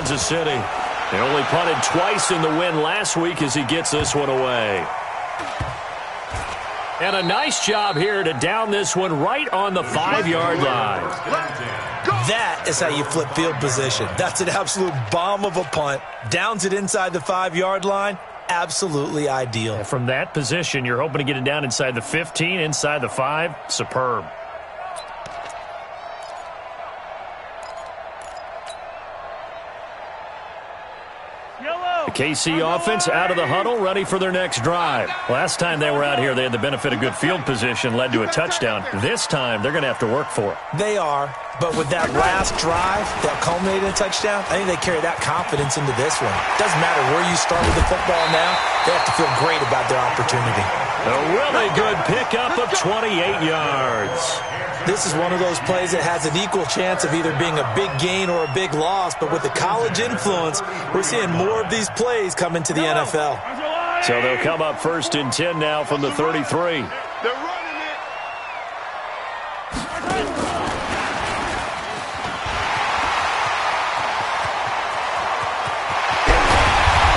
Kansas City. They only punted twice in the win last week as he gets this one away. And a nice job here to down this one right on the 5-yard line. That is how you flip field position. That's an absolute bomb of a punt. Downs it inside the 5-yard line. Absolutely ideal. And from that position, you're hoping to get it down inside the 15, inside the 5. Superb. The KC offense out of the huddle, ready for their next drive. Last time they were out here, they had the benefit of good field position, led to a touchdown. This time, they're going to have to work for it. They are, but with that last drive that culminated in a touchdown, I think they carry that confidence into this one. Doesn't matter where you start with the football now, they have to feel great about their opportunity. A really good pickup of 28 yards. This is one of those plays that has an equal chance of either being a big gain or a big loss, but with the college influence, we're seeing more of these plays come into the NFL. So they'll come up 1st and 10 now from the 33. They're running it.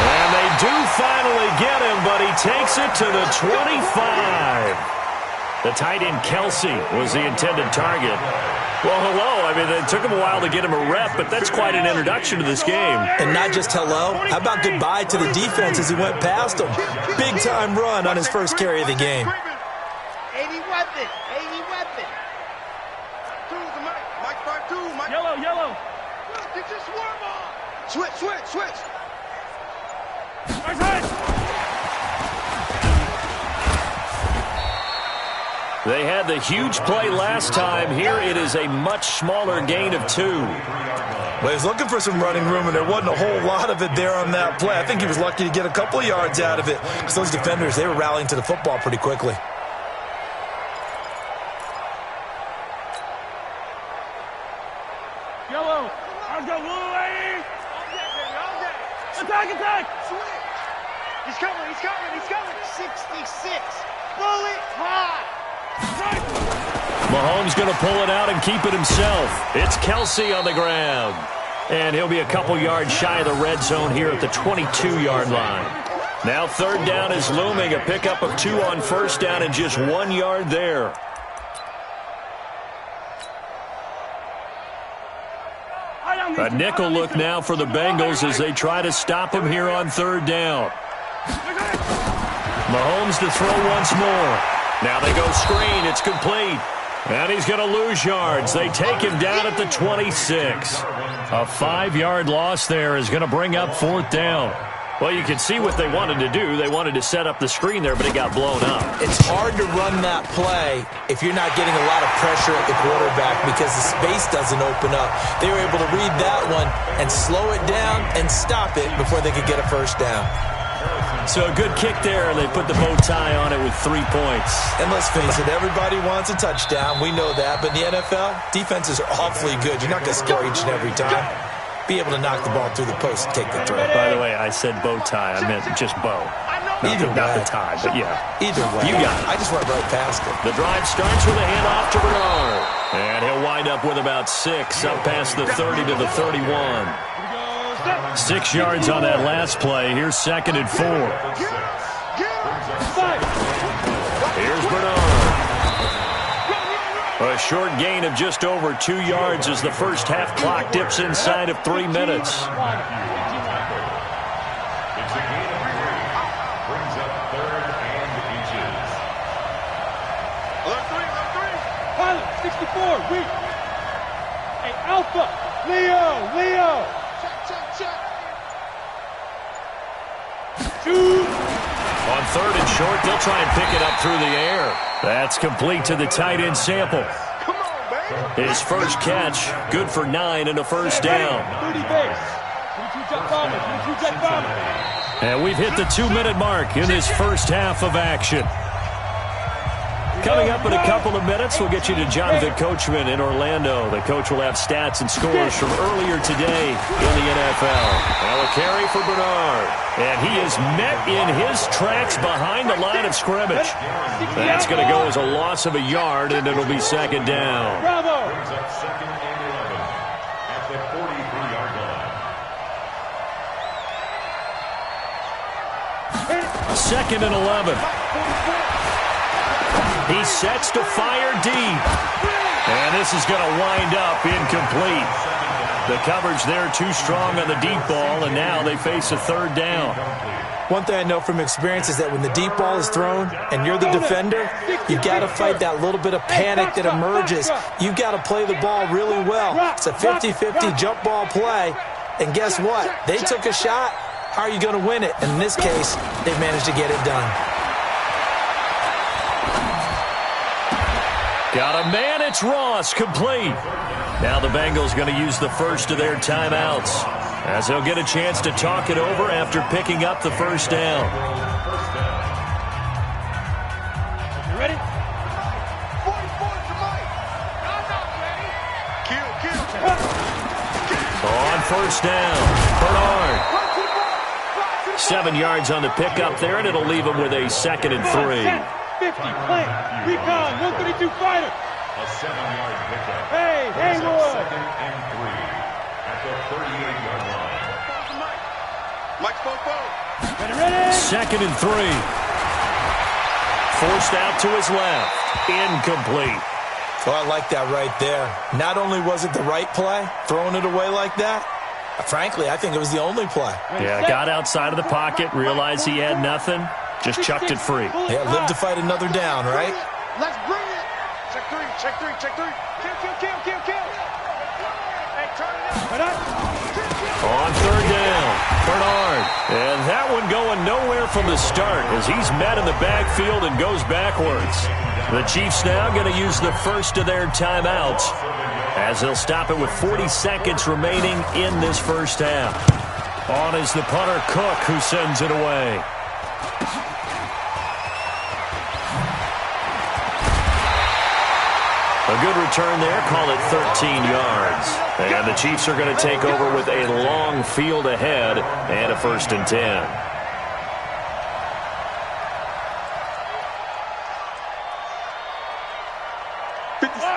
And they do finally get him, but he takes it to the 25. The tight end, Kelsey, was the intended target. Well, hello. I mean, it took him a while to get him a rep, but that's quite an introduction to this game. And not just hello. How about goodbye to the defense as he went past him? Big-time run on his first carry of the game. 80 weapon. 80 weapon. Mike 5-2. Mike. Yellow. Get your swarm on. Switch. Right. They had the huge play last time. Here it is a much smaller gain of 2. Well, he was looking for some running room, and there wasn't a whole lot of it there on that play. I think he was lucky to get a couple of yards out of it because those defenders, they were rallying to the football pretty quickly. Yellow. Let's go, Louie. Attack. He's coming. 66. Bullet high. Mahomes going to pull it out and keep it himself. It's Kelsey on the ground. And he'll be a couple yards shy of the red zone here at the 22-yard line. Now 3rd down is looming. A pickup of 2 on 1st down and just 1 yard there. A nickel look now for the Bengals as they try to stop him here on 3rd down. Mahomes to throw once more. Now they go screen. It's complete. And he's going to lose yards. They take him down at the 26. A 5-yard loss there is going to bring up 4th down. Well, you can see what they wanted to do. They wanted to set up the screen there, but it got blown up. It's hard to run that play if you're not getting a lot of pressure at the quarterback because the space doesn't open up. They were able to read that one and slow it down and stop it before they could get a 1st down. So a good kick there, and they put the bow tie on it with 3 points. And let's face it, everybody wants a touchdown. We know that. But in the NFL, defenses are awfully good. You're not going to score each and every time. Be able to knock the ball through the post and take the throw. By the way, I said bow tie. I meant just bow. Not the tie, but yeah. Either way. You got it. I just went right past it. The drive starts with a handoff to Bernard. And he'll wind up with about 6, up past the 30 to the 31. 6 yards on that last play. Here's 2nd and 4. Here's Bernard. A short gain of just over 2 yards as the first half clock dips inside of 3 minutes. Pilot, 64, weak. Hey, Alpha, Leo. Check. Shoot. On 3rd and short, they'll try and pick it up through the air. That's complete to the tight end Sample. Come on, baby. His first catch, good for 9 and a 1st down. 30 base. 22 jet bomber. And we've hit the 2-minute mark in this first half of action. Coming up in a couple of minutes, we'll get you to Jonathan Coachman in Orlando. The coach will have stats and scores from earlier today in the NFL. Now a carry for Bernard. And he is met in his tracks behind the line of scrimmage. That's going to go as a loss of a yard, and it'll be 2nd down. Bravo. 2nd and 11. He sets to fire deep. And this is going to wind up incomplete. The coverage there too strong on the deep ball, and now they face a 3rd down. One thing I know from experience is that when the deep ball is thrown and you're the defender, you've got to fight that little bit of panic that emerges. You've got to play the ball really well. It's a 50-50 jump ball play, and guess what? They took a shot. How are you going to win it? And in this case, they've managed to get it done. Got a man, it's Ross, complete. Now the Bengals going to use the first of their timeouts, as they'll get a chance to talk it over after picking up the 1st down. You ready? 44 to Mike. Kill. On 1st down, Bernard. 7 yards on the pickup there, and it'll leave him with a 2nd and 3. 50, plant, recon, 132 fighter. A 7-yard pickup. Hey, Haywood. 2nd and 3 at the 38-yard line. Mike's phone. Ready? 2nd and 3. Forced out to his left. Incomplete. Well, I like that right there. Not only was it the right play, throwing it away like that, frankly, I think it was the only play. Yeah, got outside of the pocket, realized he had nothing, just chucked it free. Yeah, live to fight another down, right? Let's bring it. Check 3. Kill. Hey, turn it up. On 3rd down, Bernard. And that one going nowhere from the start as he's met in the backfield and goes backwards. The Chiefs now going to use the first of their timeouts as they'll stop it with 40 seconds remaining in this 1st half. On is the punter, Cook, who sends it away. A good return there, call it 13 yards. And the Chiefs are going to take over with a long field ahead and a 1st and 10.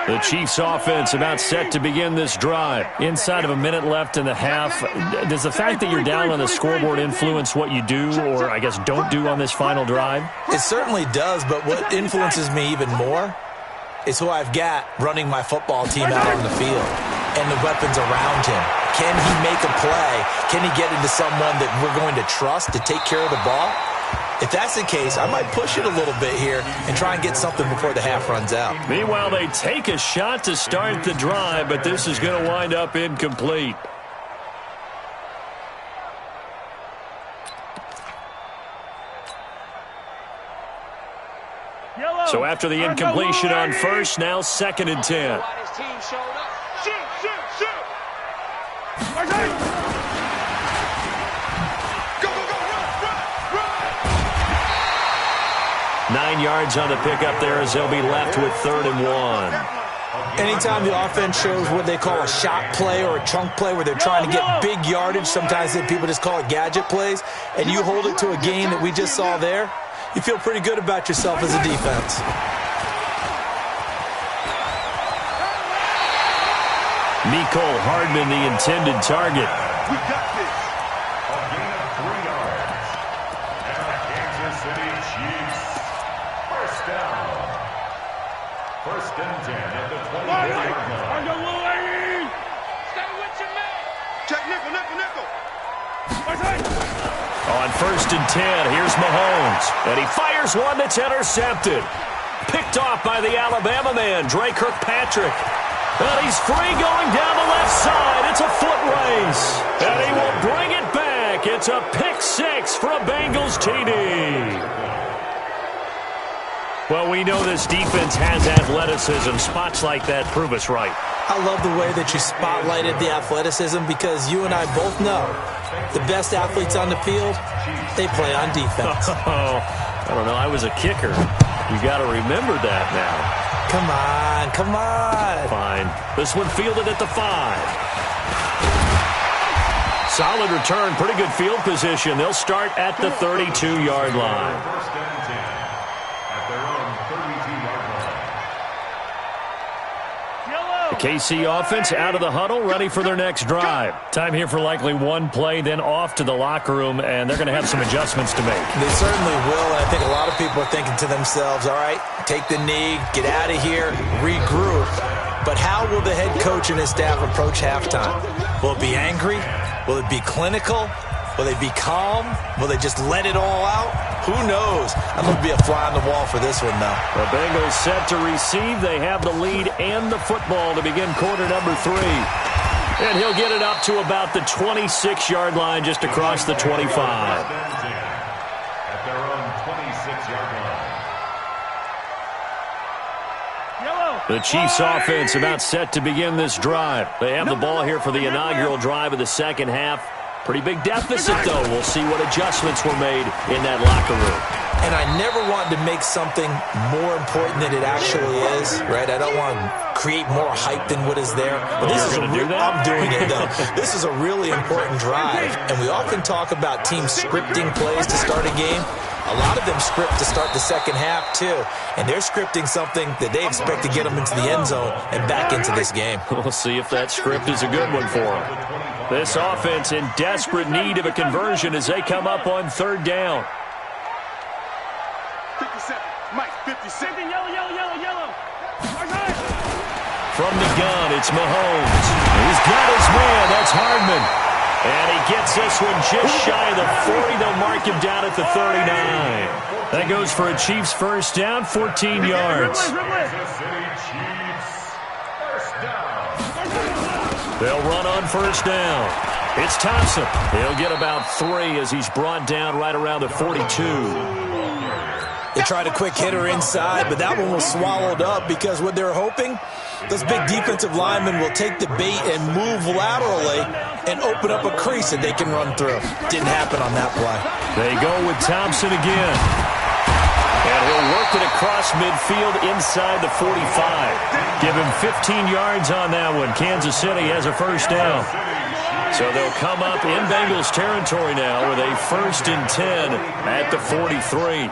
The Chiefs offense about set to begin this drive. Inside of a minute left in the half. Does the fact that you're down on the scoreboard influence what you do, or I guess don't do on this final drive? It certainly does, but what influences me even more is who I've got running my football team out on the field and the weapons around him. Can he make a play? Can he get into someone that we're going to trust to take care of the ball? If that's the case, I might push it a little bit here and try and get something before the half runs out. Meanwhile, they take a shot to start the drive, but this is going to wind up incomplete. So after the incompletion on first, now 2nd and 10. Go, run. 9 yards on the pickup there as they'll be left with 3rd and 1. Anytime the offense shows what they call a shot play or a chunk play where they're trying to get big yardage, sometimes people just call it gadget plays, and you hold it to a game that we just saw there, you feel pretty good about yourself as a defense. Mecole Hardman, the intended target. We got this. A gain of 3 yards. And the Kansas City Chiefs. 1st down. 1st and 10 at the 23-yard line. Stay with your man. Check nickel. On 1st and 10, here's Mahomes. And he fires one that's intercepted. Picked off by the Alabama man, Dre Kirkpatrick. And he's free going down the left side. It's a foot race. And he will bring it back. It's a pick 6 for a Bengals TD. Well, we know this defense has athleticism. Spots like that prove us right. I love the way that you spotlighted the athleticism because you and I both know the best athletes on the field, they play on defense. Oh, I don't know. I was a kicker. You got to remember that now. Come on. Fine. This one fielded at the 5. Solid return. Pretty good field position. They'll start at the 32-yard line. 1st and 10 at their own 32-yard line. The KC offense out of the huddle, ready for their next drive. Time here for likely one play, then off to the locker room, and they're going to have some adjustments to make. They certainly will, and I think a lot of people are thinking to themselves, all right, take the knee, get out of here, regroup. But how will the head coach and his staff approach halftime? Will it be angry? Will it be clinical? Will they be calm? Will they just let it all out? Who knows? I'm going to be a fly on the wall for this one, though. The Bengals set to receive. They have the lead and the football to begin quarter number 3. And he'll get it up to about the 26-yard line, just across the 25. At their own 26-yard line. The Chiefs offense about set to begin this drive. They have the ball here for the inaugural drive of the second half. Pretty big deficit, though. We'll see what adjustments were made in that locker room. And I never wanted to make something more important than it actually is, right? I don't want to create more hype than what is there. But this is I'm doing it, though. This is a really important drive. And we often talk about teams scripting plays to start a game. A lot of them script to start the second half, too. And they're scripting something that they expect to get them into the end zone and back into this game. We'll see if that script is a good one for them. This offense in desperate need of a conversion as they come up on third down. 57. Mike, 57. Yellow. From the gun, it's Mahomes. He's got his man. That's Hardman. And he gets this one just shy of the 40. They'll mark him down at the 39. That goes for a Chiefs first down, 14 yards. They'll run on first down. It's Thompson. He'll get about 3 as he's brought down right around the 42. They tried a quick hitter inside, but that one was swallowed up because what they're hoping, those big defensive linemen will take the bait and move laterally and open up a crease that they can run through. Didn't happen on that play. They go with Thompson again. And he'll work it across midfield inside the 45. Give him 15 yards on that one. Kansas City has a first down. So they'll come up in Bengals territory now with a 1st and 10 at the 43.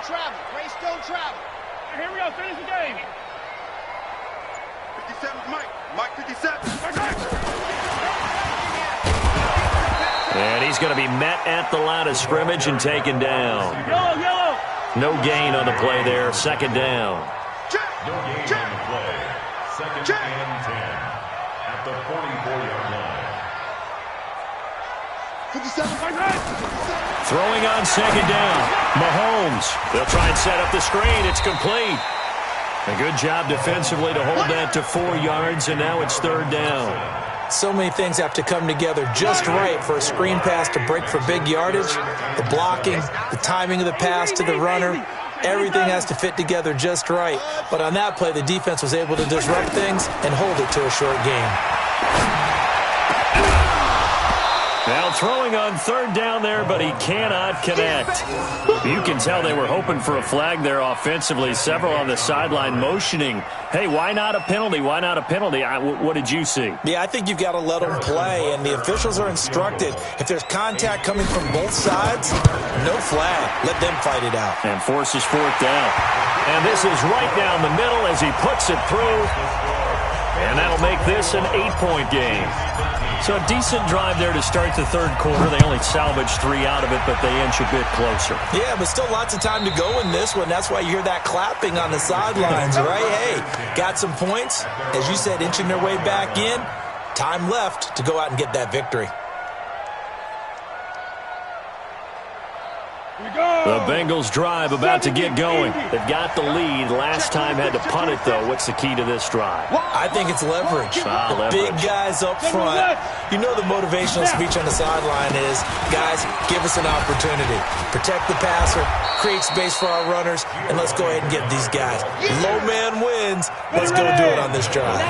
Jam. Grace don't travel. Here we go. Finish the game. 57 Mike. Mike 57. And he's going to be met at the line of scrimmage and taken down. Yellow. No gain on the play there. Second down. No gain on the play. 2nd and 10 at the 44-yard line. 57. Throwing on second down. Mahomes. They'll try and set up the screen. It's complete. A good job defensively to hold that to 4 yards, and now it's third down. So many things have to come together just right for a screen pass to break for big yardage. The blocking, the timing of the pass to the runner, everything has to fit together just right. But on that play, the defense was able to disrupt things and hold it to a short game. Now throwing on third down there, but he cannot connect. You can tell they were hoping for a flag there offensively. Several on the sideline motioning. Hey, why not a penalty? Why not a penalty? What did you see? Yeah, I think you've got to let them play, and the officials are instructed. If there's contact coming from both sides, no flag. Let them fight it out. And forces fourth down. And this is right down the middle as he puts it through. And that'll make this an 8-point game. So a decent drive there to start the third quarter. They only salvaged 3 out of it, but they inch a bit closer. Yeah, but still lots of time to go in this one. That's why you hear that clapping on the sidelines, right? Hey, got some points. As you said, inching their way back in. Time left to go out and get that victory. The Bengals drive about to get going. They've got the lead. Last time had to punt it, though. What's the key to this drive? I think it's leverage. The big guys up front. You know the motivational speech on the sideline is, guys, give us an opportunity. Protect the passer, create space for our runners, and let's go ahead and get these guys. Low man wins. Let's go do it on this drive.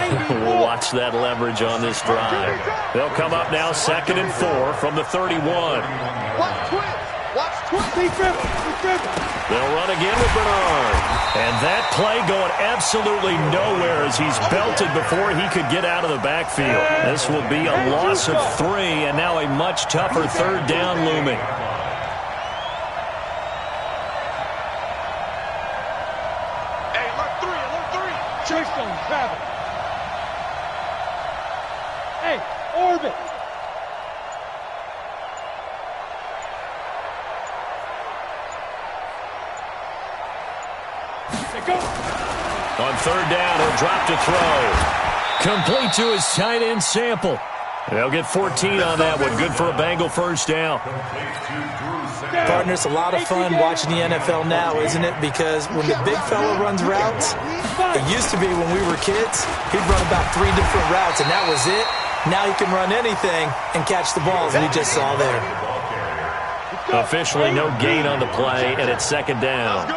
We'll watch that leverage on this drive. They'll come up now 2nd and 4 from the 31. They'll run again with Bernard. And that play going absolutely nowhere as he's belted before he could get out of the backfield. This will be a loss of 3, and now a much tougher third down looming. Hey, orbit. Go. On third down, he'll drop to throw. Complete to his tight end Sample. They'll get 14 on that one. Good for a Bengal first down. Partner, it's a lot of fun watching the NFL now, isn't it? Because when the big fella runs routes, it used to be when we were kids, he'd run about 3 different routes, and that was it. Now he can run anything and catch the balls, and we just saw there. Officially no gain on the play, and it's second down.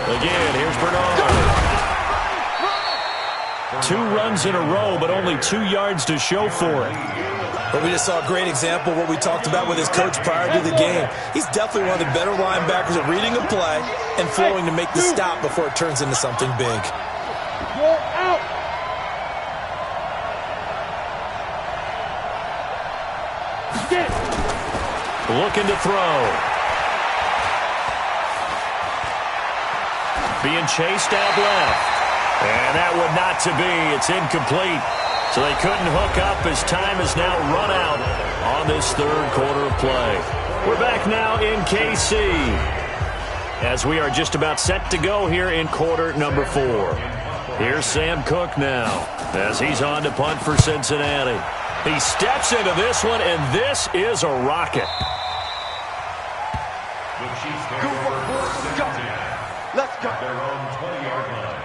Again, here's Bernard. 2 runs in a row, but only 2 yards to show for it. But we just saw a great example of what we talked about with his coach prior to the game. He's definitely one of the better linebackers at reading a play and flowing to make the stop before it turns into something big. You're out. Looking to throw. Being chased out left. And that would not to be. It's incomplete. So they couldn't hook up as time has now run out on this third quarter of play. We're back now in KC as we are just about set to go here in quarter number 4. Here's Sam Cook now as he's on to punt for Cincinnati. He steps into this one, and this is a rocket. Let's go. Their own 20-yard line.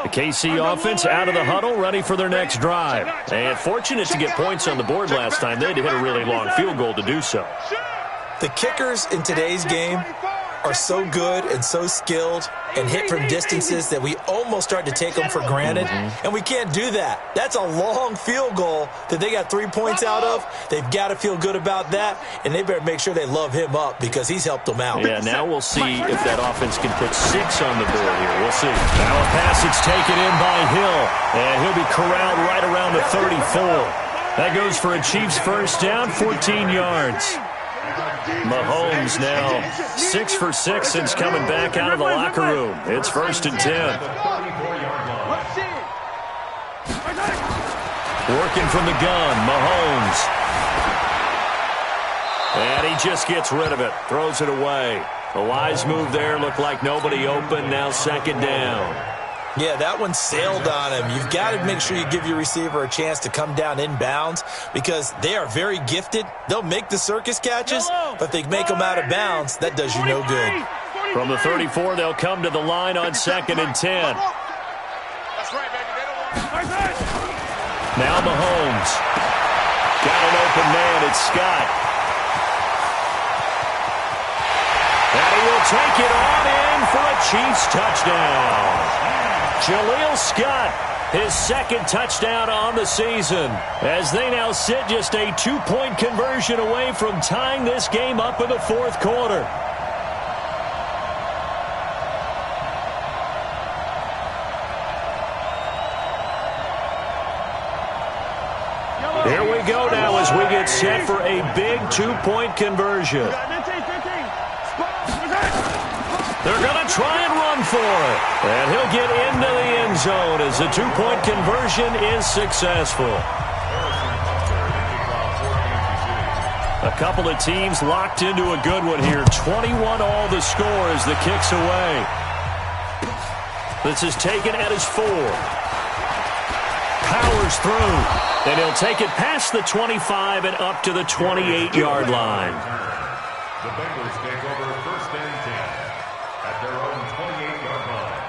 The KC offense out of the huddle, ready for their next drive. And fortunate to get points on the board last time. They had to hit a really long field goal to do so. The kickers in today's game are so good and so skilled and hit from distances that we almost start to take them for granted, and we can't do that. That's a long field goal that they got 3 points out of. They've got to feel good about that, and they better make sure they love him up because he's helped them out. Yeah, now we'll see if that offense can put 6 on the board here. We'll see. Now a pass that's taken in by Hill, and he'll be corralled right around the 34. That goes for a Chiefs first down, 14 yards. Mahomes now 6 for 6 since coming back out of the locker room. It's 1st and 10. Working from the gun, Mahomes. And he just gets rid of it, throws it away. A wise move there, looked like nobody open, now 2nd down. Yeah, that one sailed on him. You've got to make sure you give your receiver a chance to come down inbounds because they are very gifted. They'll make the circus catches, but if they make them out of bounds, that does you no good. From the 34, they'll come to the line on 2nd and 10. That's right, baby. They don't want it. Now Mahomes. Got an open man. It's Scott. And he will take it on in for a Chiefs touchdown. Jaleel Scott, his 2nd touchdown on the season, as they now sit just a 2-point conversion away from tying this game up in the 4th quarter. Here we go now as we get set for a big 2-point conversion. They're going to try and run for it. And he'll get into the end zone as the 2-point conversion is successful. A couple of teams locked into a good one here. 21 all the score as the kick's away. This is taken at his 4. Powers through. And he'll take it past the 25 and up to the 28-yard line. The Bengals take over 1st and 10 at their own 28-yard line.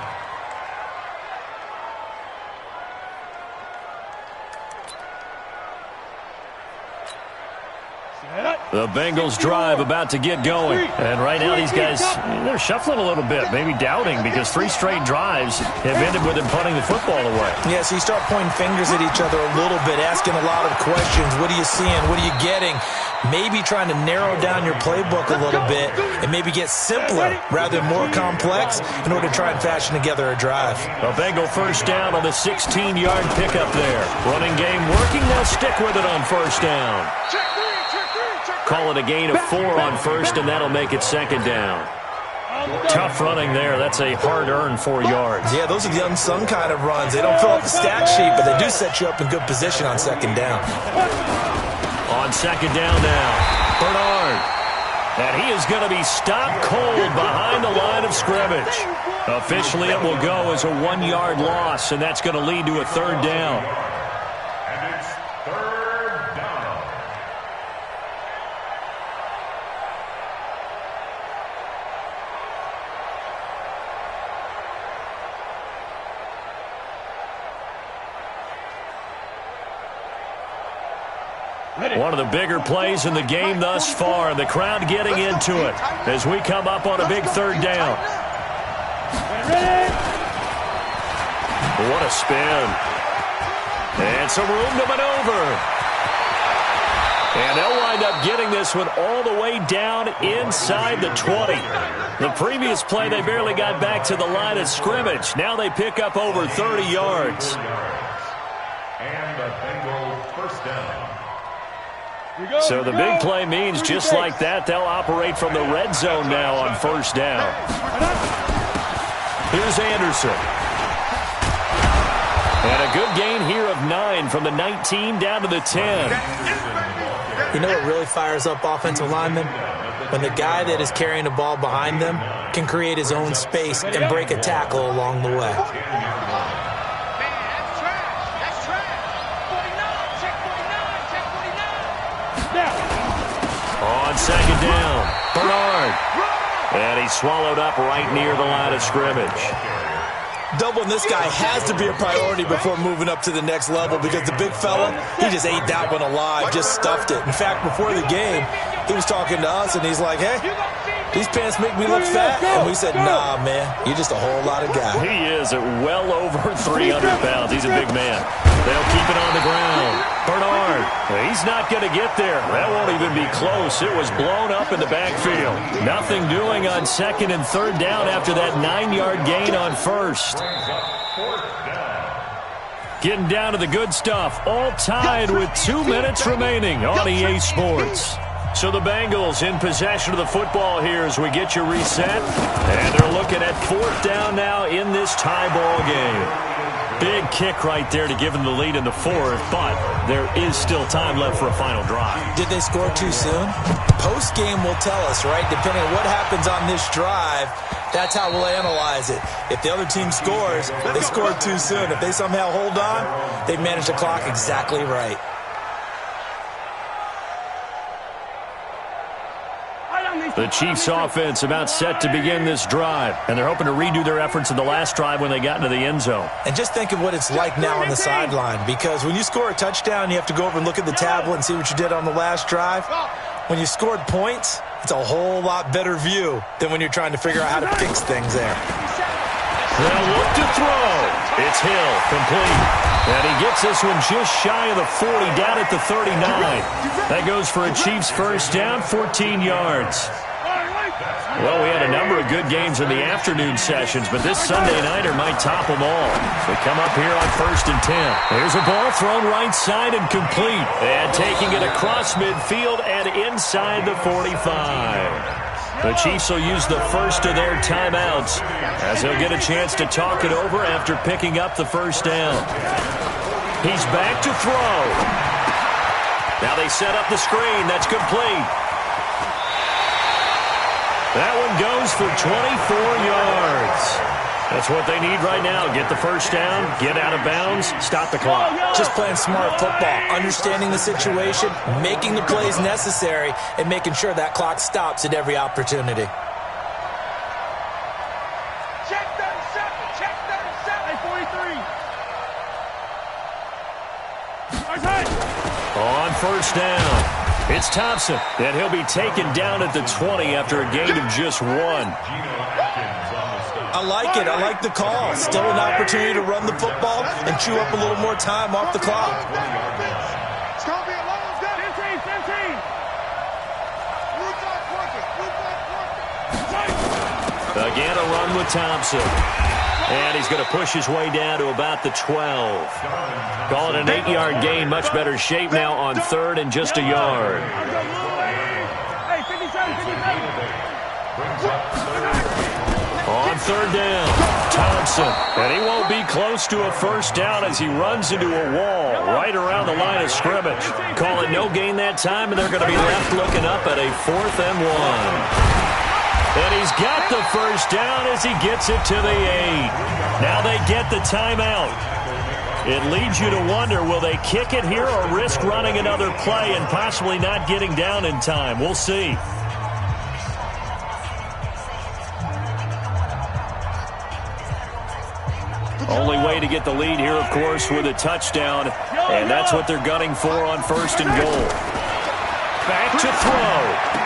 The Bengals drive about to get going. And right now these guys, they're shuffling a little bit, maybe doubting because 3 straight drives have ended with them punting the football away. Yeah, so you start pointing fingers at each other a little bit, asking a lot of questions. What are you seeing? What are you getting? Maybe trying to narrow down your playbook a little bit and maybe get simpler rather than more complex in order to try and fashion together a drive. A Bengal first down on the 16-yard pickup there. Running game working. They'll stick with it on 1st down. Check 3, check 3, check Call it a gain of 4 on first, and that'll make it second down. Tough running there. That's a hard-earned 4 yards. Yeah, those are the unsung kind of runs. They don't fill out the stat sheet, but they do set you up in good position on second down. On second down now, Bernard. And he is going to be stopped cold behind the line of scrimmage. Officially, it will go as a 1-yard loss, and that's going to lead to a third down. And it's third down. One of the bigger plays in the game thus far, and the crowd getting into it as we come up on a big third down. What a spin. And some room to maneuver. And they'll wind up getting this one all the way down inside the 20. The previous play, they barely got back to the line of scrimmage. Now they pick up over 30 yards. And the Bengals first down. So the big play means just like that, they'll operate from the red zone now on first down. Here's Anderson. And a good gain here of 9 from the 19 down to the 10. You know what really fires up offensive linemen? When the guy that is carrying the ball behind them can create his own space and break a tackle along the way. On second down, Bernard. And he's swallowed up right near the line of scrimmage. Doubling this guy has to be a priority before moving up to the next level because the big fella, he just ate that one alive, just stuffed it. In fact, before the game, he was talking to us, and he's like, hey, these pants make me look fat. And we said, nah, man, you're just a whole lot of guy. He is at well over 300 pounds. He's a big man. They'll keep it on the ground. Bernard, he's not going to get there. That won't even be close. It was blown up in the backfield. Nothing doing on second and third down after that 9-yard gain on first. Getting down to the good stuff. All tied with 2 minutes remaining on EA Sports. So the Bengals in possession of the football here as we get you reset. And they're looking at fourth down now in this tie ball game. Big kick right there to give them the lead in the fourth, but there is still time left for a final drive. Did they score too soon? Post-game will tell us, right? Depending on what happens on this drive, that's how we'll analyze it. If the other team scores, they scored too soon. If they somehow hold on, they managed the clock exactly right. The Chiefs offense about set to begin this drive, and they're hoping to redo their efforts in the last drive when they got into the end zone. And just think of what it's like now on the sideline, because when you score a touchdown, you have to go over and look at the tablet and see what you did on the last drive. When you scored points, it's a whole lot better view than when you're trying to figure out how to fix things there. They'll look to throw. It's Hill, complete. And he gets this one just shy of the 40, down at the 39. That goes for a Chiefs first down, 14 yards. Well, we had a number of good games in the afternoon sessions, but this Sunday nighter might top them all. So we come up here on first and 10. There's a ball thrown right side and complete. And taking it across midfield and inside the 45. The Chiefs will use the first of their timeouts as they'll get a chance to talk it over after picking up the first down. He's back to throw. Now they set up the screen. That's complete. That one goes for 24 yards. That's what they need right now. Get the first down, get out of bounds, stop the clock. Just playing smart football, understanding the situation, making the plays necessary, and making sure that clock stops at every opportunity. Check 37, check 37. 43. On first down, it's Thompson, and he'll be taken down at the 20 after a gain of just 1. I like it. I like the call. Still an opportunity to run the football and chew up a little more time off the clock. It's going to be a long day. 15. Again, a run with Thompson. And he's going to push his way down to about the 12. Call it an 8-yard gain. Much better shape now on third and just a yard. brings up third. On third down, Thompson. And he won't be close to a first down as he runs into a wall right around the line of scrimmage. Call it no gain that time, and they're going to be left looking up at a 4th and 1. And he's got the first down as he gets it to the 8. Now they get the timeout. It leads you to wonder, will they kick it here or risk running another play and possibly not getting down in time? We'll see. Only way to get the lead here, of course, with a touchdown. And that's what they're gunning for on 1st and goal. Back to throw.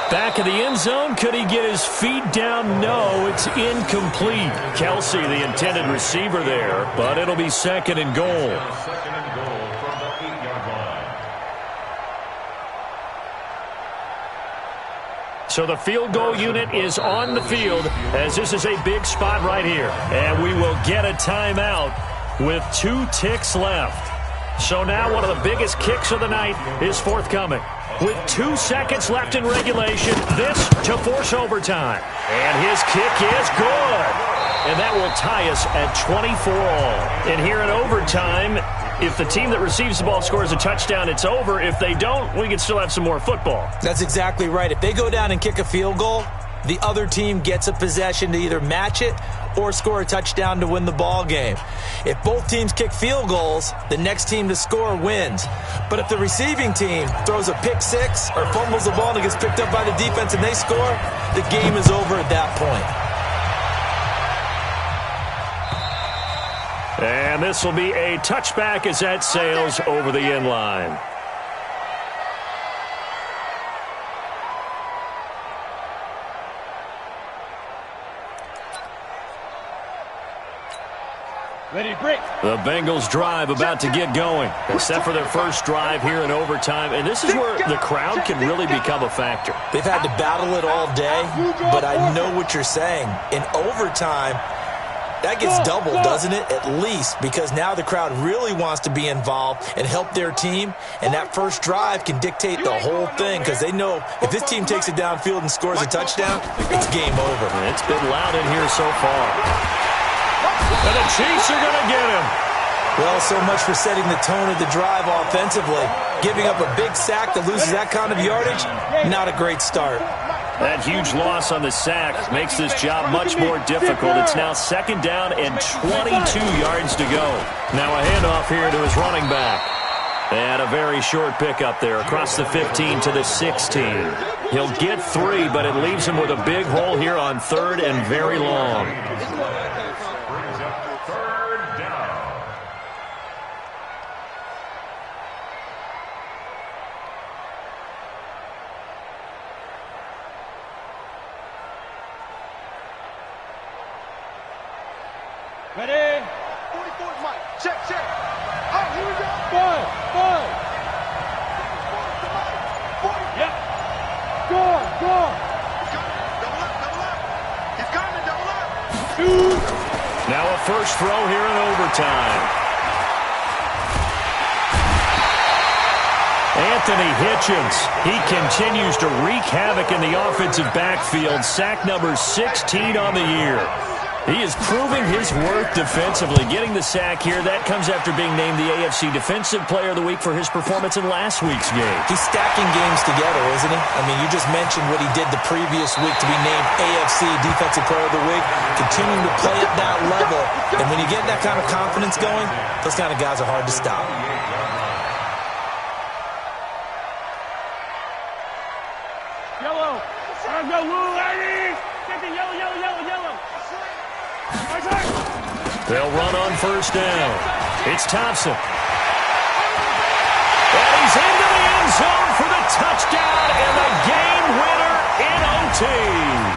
Back of the end zone. Could he get his feet down? No, it's incomplete. Kelsey, the intended receiver there, but it'll be 2nd and goal. 2nd and goal from the 8-yard line. So the field goal unit is on the field as this is a big spot right here. And we will get a timeout with 2 ticks left. So now one of the biggest kicks of the night is forthcoming. With 2 seconds left in regulation, this to force overtime. And his kick is good. And that will tie us at 24 all. And here in overtime, if the team that receives the ball scores a touchdown, it's over. If they don't, we can still have some more football. That's exactly right. If they go down and kick a field goal, the other team gets a possession to either match it or score a touchdown to win the ball game. If both teams kick field goals, the next team to score wins. But if the receiving team throws a pick six or fumbles the ball and it gets picked up by the defense and they score, the game is over at that point. And this will be a touchback as that sails over the end line. Ready to break. The Bengals drive about to get going, except for their first drive here in overtime. And this is where the crowd can really become a factor. They've had to battle it all day, but I know what you're saying. In overtime, that gets doubled, doesn't it? At least, because now the crowd really wants to be involved and help their team. And that first drive can dictate the whole thing because they know if this team takes it downfield and scores a touchdown, it's game over. And it's been loud in here so far. And the Chiefs are going to get him. Well, so much for setting the tone of the drive offensively. Giving up a big sack that loses that kind of yardage, not a great start. That huge loss on the sack makes this job much more difficult. It's now 2nd down and 22 yards to go. Now a handoff here to his running back. And a very short pickup there across the 15 to the 16. He'll get 3, but it leaves him with a big hole here on 3rd and very long. Brings up 3rd down. Ready? 44 Mike. Check. Oh, here we go. Five. Yep. Go. Double up. He's coming, double up. Now a first throw here in overtime. Anthony Hitchens, he continues to wreak havoc in the offensive backfield. Sack number 16 on the year. He is proving his worth defensively. Getting the sack here, that comes after being named the AFC Defensive Player of the Week for his performance in last week's game. He's stacking games together, isn't he? I mean, you just mentioned what he did the previous week to be named AFC Defensive Player of the Week. Continuing to play at that level. And when you get that kind of confidence going, those kind of guys are hard to stop. Yellow. Go, Lou, ladies. Get the yellow. They'll run on first down. It's Thompson. And he's into the end zone for the touchdown and the game winner in OT.